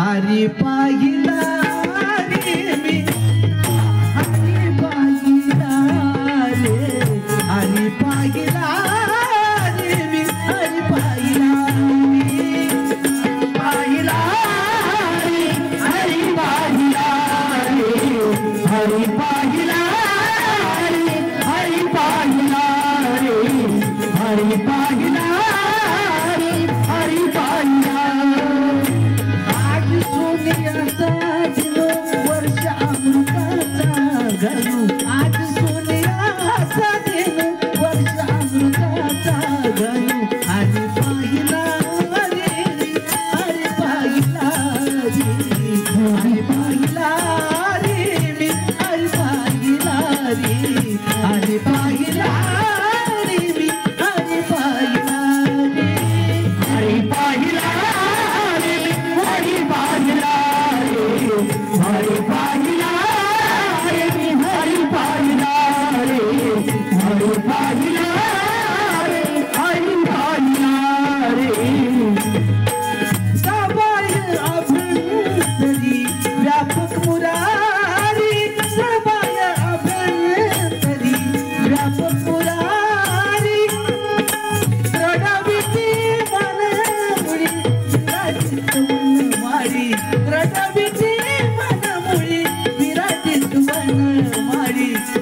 हरी पाहिला रे मी हरी पाहिला रे हरी पाहिला रे मी हरी पाहिला पाहिला रे हरी पाहिला रे हरी पाहिला रे हरी पाहिला रे हरी पाहिला रे हरी पाहिला वर्ष अमृताचा घालू आज सोन्याचा दिन वर्ष अमृताचा घालू हरी पाहिला रे हरी पाहिला रे हरी पाहिला रे मी हरी पाहिला रे हरी पाहिला रे मी हरी पाहिला रे हरी पाहिला रे हरी पाहिला हरी पाहिला रे मी हरी पाहिला रे हरी पाहिला रे हरी पाहिला रे सबाय अभ्यंतरी व्यापक मुरारी सबाय अभ्यंतरी व्यापक मुरारी रडाविती मनमुळी विराजित मारी रडाविती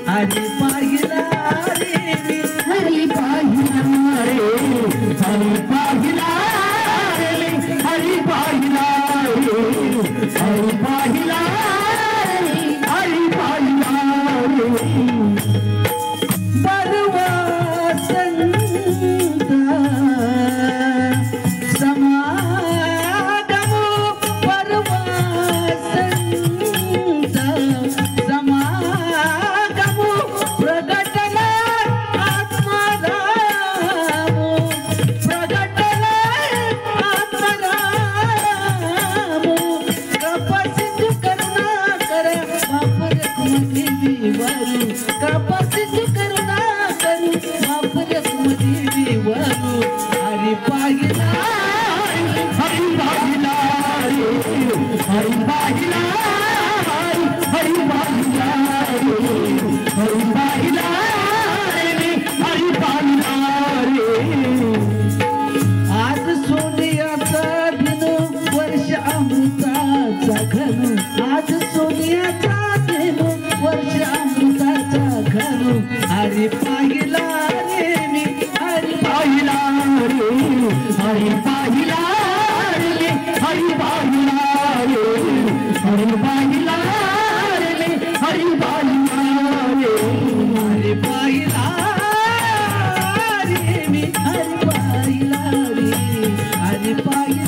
हरी पाहिला रे मी हरी पाहिला रे हरी पाहिला रे हरी पाहिला रे हरी पाहिला रे हरी पाहिला रे परवा संत समागम परवा संत समागम प्रगटला आत्माराम प्रगटला आत्माराम कृपासिंधू करुणाकर बाप रखुमती वरू कृपासिंधू करुणाकर बाप रखुमती वरू हरी पाहिला हरी पाहिला हरी पाहिला हरी पाहिला हरी पाहिला रे हरी पाहिला रे आज सोन्याचा दिन वर्ष अमृताचा घन आज सोन्याचा दिन वर्ष अमृताचा घन हरी पाहिला रे मी हरी पाहिला रे हरी पाहिला रे हरी पाहिला रे हरी पाहिला रे हरी पाहिला रे हरी पाहिला रे मी हरी पाहिला रे हरी पाहिला